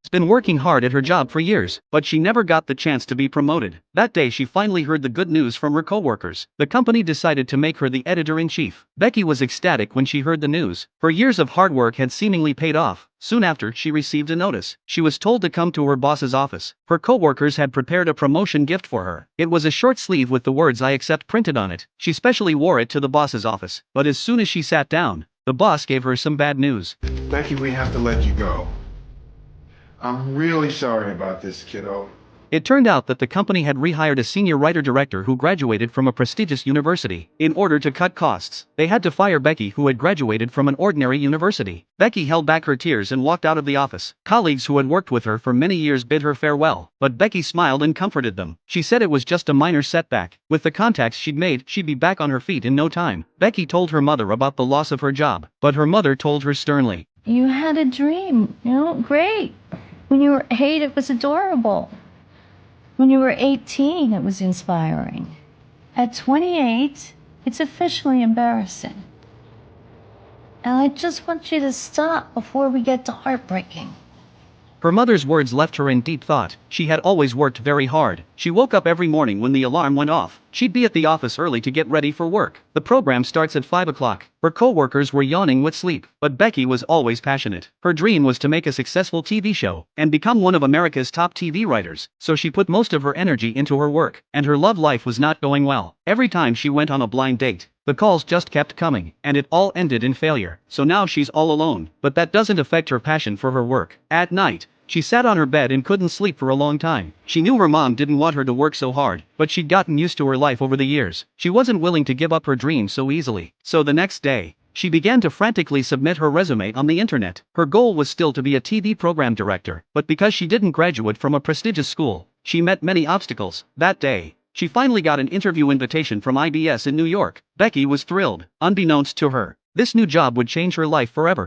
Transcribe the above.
been working hard at her job for years, but she never got the chance to be promoted. That day she finally heard the good news from her coworkers. The company decided to make her the editor-in-chief. Becky was ecstatic when she heard the news. Her years of hard work had seemingly paid off. Soon after, she received a notice. She was told to come to her boss's office. Her coworkers had prepared a promotion gift for her. It was a short sleeve with the words "I accept" printed on it. She specially wore it to the boss's office. But as soon as she sat down, the boss gave her some bad news. Becky, we have to let you go. I'm really sorry about this, kiddo. It turned out that the company had rehired a senior writer-director who graduated from a prestigious university. In order to cut costs, they had to fire Becky, who had graduated from an ordinary university. Becky held back her tears and walked out of the office. Colleagues who had worked with her for many years bid her farewell, but Becky smiled and comforted them. She said it was just a minor setback. With the contacts she'd made, she'd be back on her feet in no time. Becky told her mother about the loss of her job, but her mother told her sternly, "You had a dream, great. When you were 8, it was adorable. When you were 18, it was inspiring. At 28, it's officially embarrassing. And I just want you to stop before we get to heartbreaking." Her mother's words left her in deep thought. She had always worked very hard. She woke up every morning when the alarm went off. She'd be at the office early to get ready for work. The program starts at 5 o'clock. Her co-workers were yawning with sleep, but Becky was always passionate. Her dream was to make a successful TV show and become one of America's top TV writers, so she put most of her energy into her work, and her love life was not going well. Every time she went on a blind date, the calls just kept coming, and it all ended in failure. So now she's all alone, but that doesn't affect her passion for her work. At night, she sat on her bed and couldn't sleep for a long time. She knew her mom didn't want her to work so hard, but she'd gotten used to her life over the years. She wasn't willing to give up her dream so easily. So the next day, she began to frantically submit her resume on the internet. Her goal was still to be a TV program director, but because she didn't graduate from a prestigious school, she met many obstacles. That day, she finally got an interview invitation from IBS in New York. Becky was thrilled. Unbeknownst to her, this new job would change her life forever.